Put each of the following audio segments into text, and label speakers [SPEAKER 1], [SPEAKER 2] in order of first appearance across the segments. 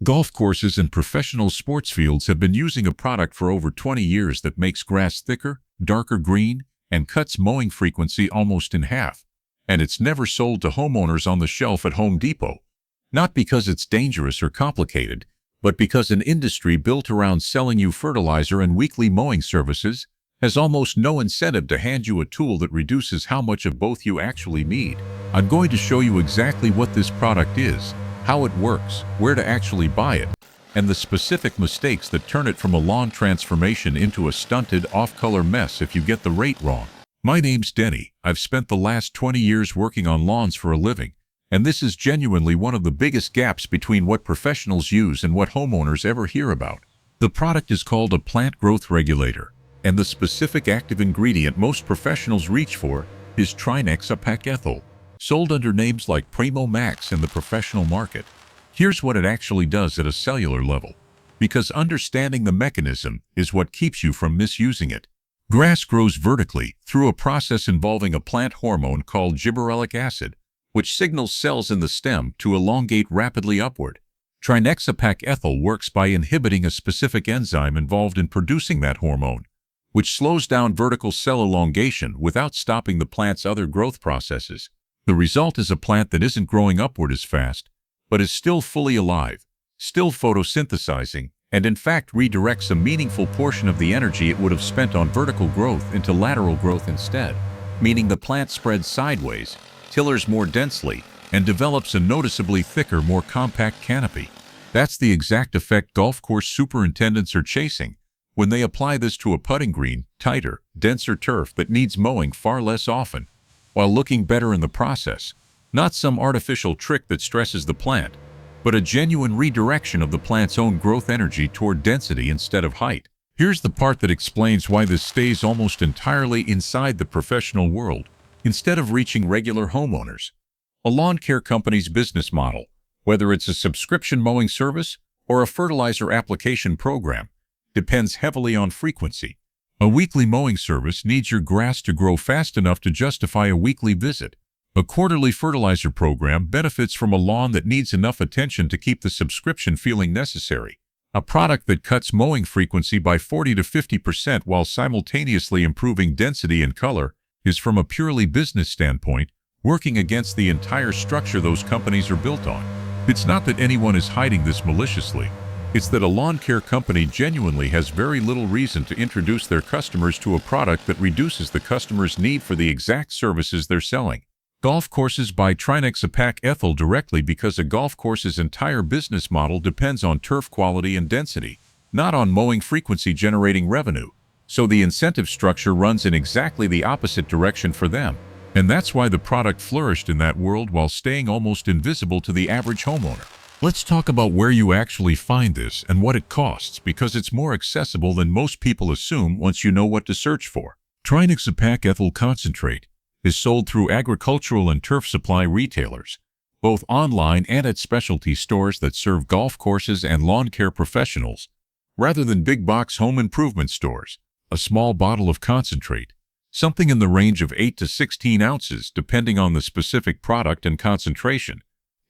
[SPEAKER 1] Golf courses and professional sports fields have been using a product for over 20 years that makes grass thicker, darker green, and cuts mowing frequency almost in half. And it's never sold to homeowners on the shelf at Home Depot. Not because it's dangerous or complicated, but because an industry built around selling you fertilizer and weekly mowing services has almost no incentive to hand you a tool that reduces how much of both you actually need. I'm going to show you exactly what this product is, how it works, where to actually buy it, and the specific mistakes that turn it from a lawn transformation into a stunted, off-color mess if you get the rate wrong. My name's Denny. I've spent the last 20 years working on lawns for a living, and this is genuinely one of the biggest gaps between what professionals use and what homeowners ever hear about. The product is called a plant growth regulator, and the specific active ingredient most professionals reach for is trinexapac-ethyl, sold under names like Primo Max in the professional market. Here's what it actually does at a cellular level, because understanding the mechanism is what keeps you from misusing it. Grass grows vertically through a process involving a plant hormone called gibberellic acid, which signals cells in the stem to elongate rapidly upward. Trinexapac-ethyl works by inhibiting a specific enzyme involved in producing that hormone, which slows down vertical cell elongation without stopping the plant's other growth processes. The result is a plant that isn't growing upward as fast, but is still fully alive, still photosynthesizing, and in fact redirects a meaningful portion of the energy it would have spent on vertical growth into lateral growth instead, meaning the plant spreads sideways, tillers more densely, and develops a noticeably thicker, more compact canopy. That's the exact effect golf course superintendents are chasing when they apply this to a putting green, tighter, denser turf that needs mowing far less often, while looking better in the process. Not some artificial trick that stresses the plant, but a genuine redirection of the plant's own growth energy toward density instead of height. Here's the part that explains why this stays almost entirely inside the professional world, instead of reaching regular homeowners. A lawn care company's business model, whether it's a subscription mowing service or a fertilizer application program, depends heavily on frequency. A weekly mowing service needs your grass to grow fast enough to justify a weekly visit. A quarterly fertilizer program benefits from a lawn that needs enough attention to keep the subscription feeling necessary. A product that cuts mowing frequency by 40 to 50% while simultaneously improving density and color is, from a purely business standpoint, working against the entire structure those companies are built on. It's not that anyone is hiding this maliciously. It's that a lawn care company genuinely has very little reason to introduce their customers to a product that reduces the customer's need for the exact services they're selling. Golf courses buy trinexapac-ethyl directly because a golf course's entire business model depends on turf quality and density, not on mowing frequency generating revenue. So the incentive structure runs in exactly the opposite direction for them. And that's why the product flourished in that world while staying almost invisible to the average homeowner. Let's talk about where you actually find this and what it costs, because it's more accessible than most people assume once you know what to search for. Trinexapac-ethyl concentrate is sold through agricultural and turf supply retailers, both online and at specialty stores that serve golf courses and lawn care professionals, rather than big box home improvement stores. A small bottle of concentrate, something in the range of 8 to 16 ounces depending on the specific product and concentration,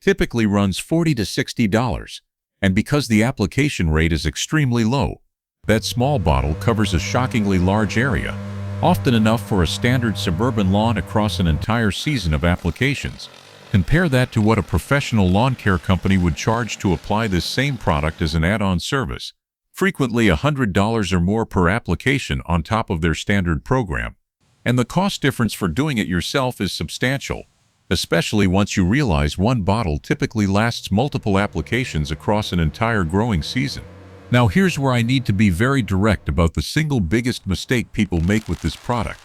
[SPEAKER 1] typically runs $40 to $60, and because the application rate is extremely low, that small bottle covers a shockingly large area, often enough for a standard suburban lawn across an entire season of applications. Compare that to what a professional lawn care company would charge to apply this same product as an add-on service, frequently $100 or more per application on top of their standard program. And the cost difference for doing it yourself is substantial, especially once you realize one bottle typically lasts multiple applications across an entire growing season. Now here's where I need to be very direct about the single biggest mistake people make with this product.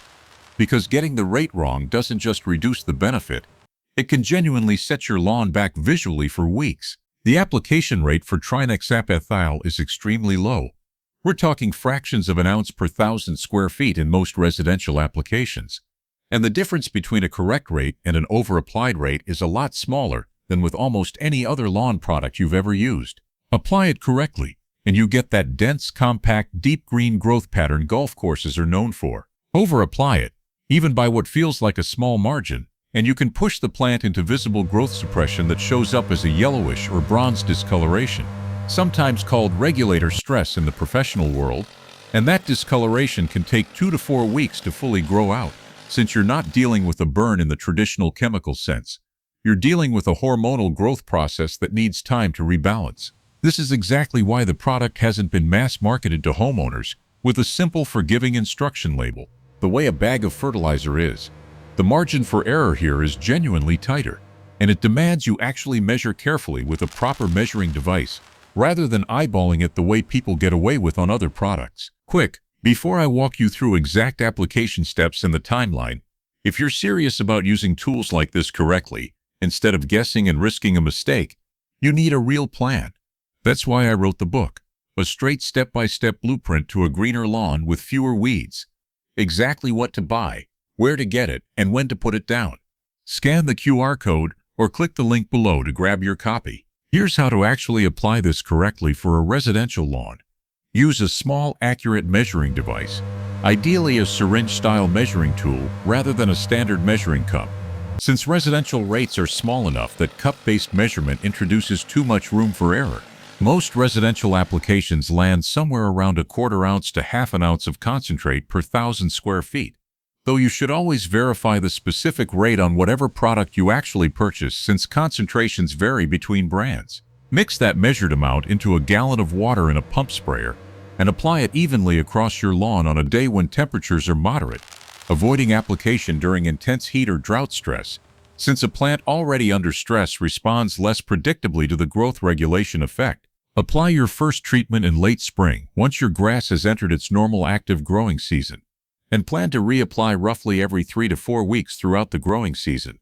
[SPEAKER 1] Because getting the rate wrong doesn't just reduce the benefit, it can genuinely set your lawn back visually for weeks. The application rate for trinexapac-ethyl is extremely low. We're talking fractions of an ounce per 1,000 square feet in most residential applications. And the difference between a correct rate and an over-applied rate is a lot smaller than with almost any other lawn product you've ever used. Apply it correctly, and you get that dense, compact, deep green growth pattern golf courses are known for. Over-apply it, even by what feels like a small margin, and you can push the plant into visible growth suppression that shows up as a yellowish or bronze discoloration. sometimes called regulator stress in the professional world, and that discoloration can take 2 to 4 weeks to fully grow out. Since you're not dealing with a burn in the traditional chemical sense, you're dealing with a hormonal growth process that needs time to rebalance. This is exactly why the product hasn't been mass-marketed to homeowners with a simple, forgiving instruction label. The way a bag of fertilizer is, the margin for error here is genuinely tighter, and it demands you actually measure carefully with a proper measuring device, rather than eyeballing it the way people get away with on other products. Quick, before I walk you through exact application steps and the timeline, if you're serious about using tools like this correctly, instead of guessing and risking a mistake, you need a real plan. That's why I wrote the book, a straight step-by-step blueprint to a greener lawn with fewer weeds. Exactly what to buy, where to get it, and when to put it down. Scan the QR code or click the link below to grab your copy. Here's how to actually apply this correctly for a residential lawn. Use a small, accurate measuring device, ideally a syringe-style measuring tool rather than a standard measuring cup. Since residential rates are small enough that cup-based measurement introduces too much room for error, most residential applications land somewhere around 1/4 ounce to 1/2 ounce of concentrate per 1,000 square feet. Though you should always verify the specific rate on whatever product you actually purchase, since concentrations vary between brands. Mix that measured amount into a gallon of water in a pump sprayer and apply it evenly across your lawn on a day when temperatures are moderate, avoiding application during intense heat or drought stress, since a plant already under stress responds less predictably to the growth regulation effect. Apply your first treatment in late spring once your grass has entered its normal active growing season, and plan to reapply roughly every 3 to 4 weeks throughout the growing season,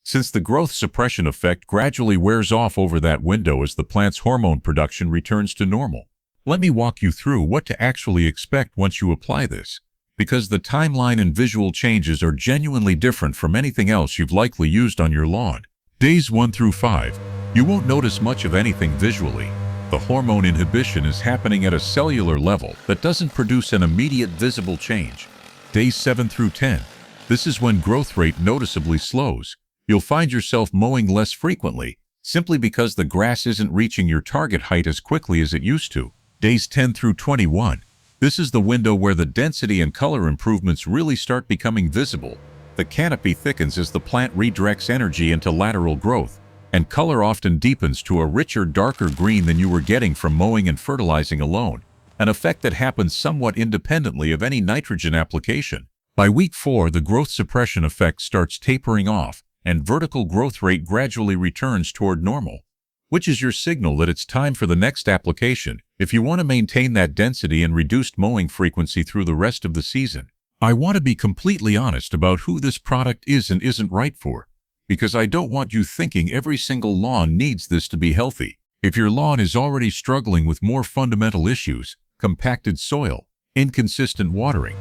[SPEAKER 1] since the growth suppression effect gradually wears off over that window as the plant's hormone production returns to normal. Let me walk you through what to actually expect once you apply this, because the timeline and visual changes are genuinely different from anything else you've likely used on your lawn. Days 1 through 5, you won't notice much of anything visually. The hormone inhibition is happening at a cellular level that doesn't produce an immediate visible change. Days 7 through 10, this is when growth rate noticeably slows. You'll find yourself mowing less frequently, simply because the grass isn't reaching your target height as quickly as it used to. Days 10 through 21, this is the window where the density and color improvements really start becoming visible. The canopy thickens as the plant redirects energy into lateral growth, and color often deepens to a richer, darker green than you were getting from mowing and fertilizing alone, an effect that happens somewhat independently of any nitrogen application. By week 4, the growth suppression effect starts tapering off, and vertical growth rate gradually returns toward normal, which is your signal that it's time for the next application if you want to maintain that density and reduced mowing frequency through the rest of the season. I want to be completely honest about who this product is and isn't right for, because I don't want you thinking every single lawn needs this to be healthy. If your lawn is already struggling with more fundamental issues, compacted soil, inconsistent watering,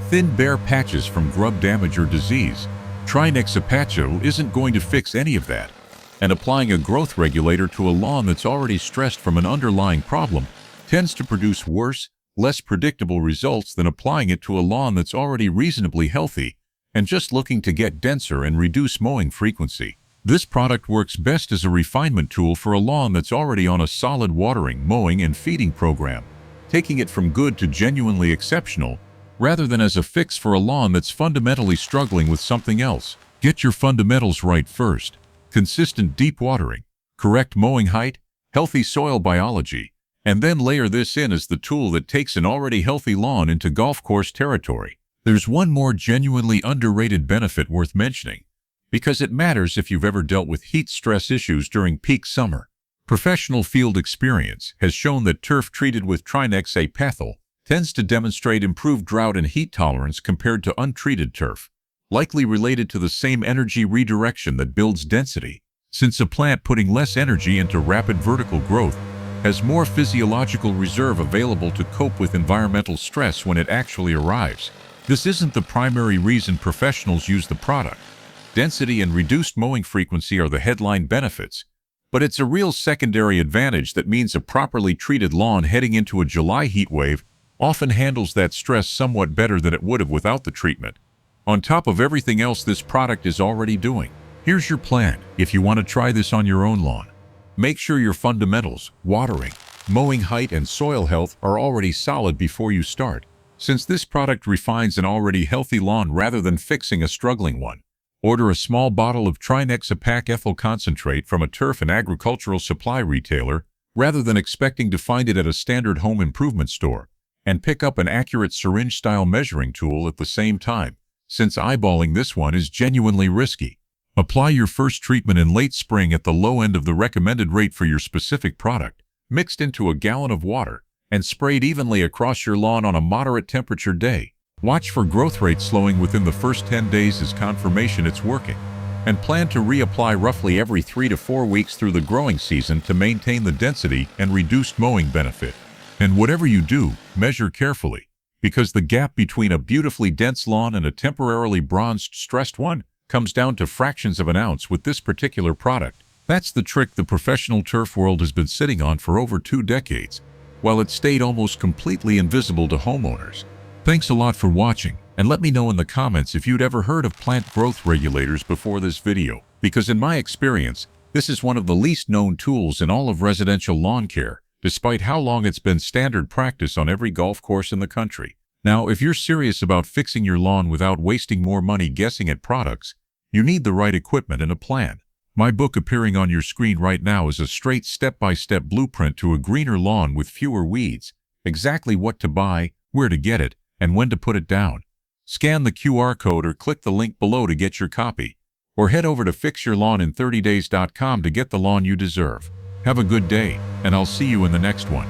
[SPEAKER 1] thin bare patches from grub damage or disease, Trinexapacho isn't going to fix any of that, and applying a growth regulator to a lawn that's already stressed from an underlying problem tends to produce worse, less predictable results than applying it to a lawn that's already reasonably healthy and just looking to get denser and reduce mowing frequency. This product works best as a refinement tool for a lawn that's already on a solid watering, mowing, and feeding program, taking it from good to genuinely exceptional, rather than as a fix for a lawn that's fundamentally struggling with something else. Get your fundamentals right first. Consistent deep watering, correct mowing height, healthy soil biology, and then layer this in as the tool that takes an already healthy lawn into golf course territory. There's one more genuinely underrated benefit worth mentioning, because it matters if you've ever dealt with heat stress issues during peak summer. Professional field experience has shown that turf treated with Trinexapacho tends to demonstrate improved drought and heat tolerance compared to untreated turf, likely related to the same energy redirection that builds density, since a plant putting less energy into rapid vertical growth has more physiological reserve available to cope with environmental stress when it actually arrives. This isn't the primary reason professionals use the product. Density and reduced mowing frequency are the headline benefits, but it's a real secondary advantage that means a properly treated lawn heading into a July heat wave often handles that stress somewhat better than it would have without the treatment, on top of everything else this product is already doing. Here's your plan if you want to try this on your own lawn. Make sure your fundamentals, watering, mowing height, and soil health are already solid before you start, since this product refines an already healthy lawn rather than fixing a struggling one. Order a small bottle of Trinexapac ethyl concentrate from a turf and agricultural supply retailer rather than expecting to find it at a standard home improvement store, and pick up an accurate syringe-style measuring tool at the same time, since eyeballing this one is genuinely risky. Apply your first treatment in late spring at the low end of the recommended rate for your specific product, mixed into a gallon of water, and sprayed evenly across your lawn on a moderate temperature day. Watch for growth rate slowing within the first 10 days as confirmation it's working, and plan to reapply roughly every 3 to 4 weeks through the growing season to maintain the density and reduced mowing benefit. And whatever you do, measure carefully, because the gap between a beautifully dense lawn and a temporarily bronzed, stressed one comes down to fractions of an ounce with this particular product. That's the trick the professional turf world has been sitting on for over 2 decades, while it stayed almost completely invisible to homeowners. Thanks a lot for watching, and let me know in the comments if you'd ever heard of plant growth regulators before this video, because in my experience, this is one of the least known tools in all of residential lawn care, despite how long it's been standard practice on every golf course in the country. Now, if you're serious about fixing your lawn without wasting more money guessing at products, you need the right equipment and a plan. My book appearing on your screen right now is a straight step-by-step blueprint to a greener lawn with fewer weeds, exactly what to buy, where to get it, and when to put it down. Scan the QR code or click the link below to get your copy, or head over to fixyourlawnin30days.com to get the lawn you deserve. Have a good day, and I'll see you in the next one.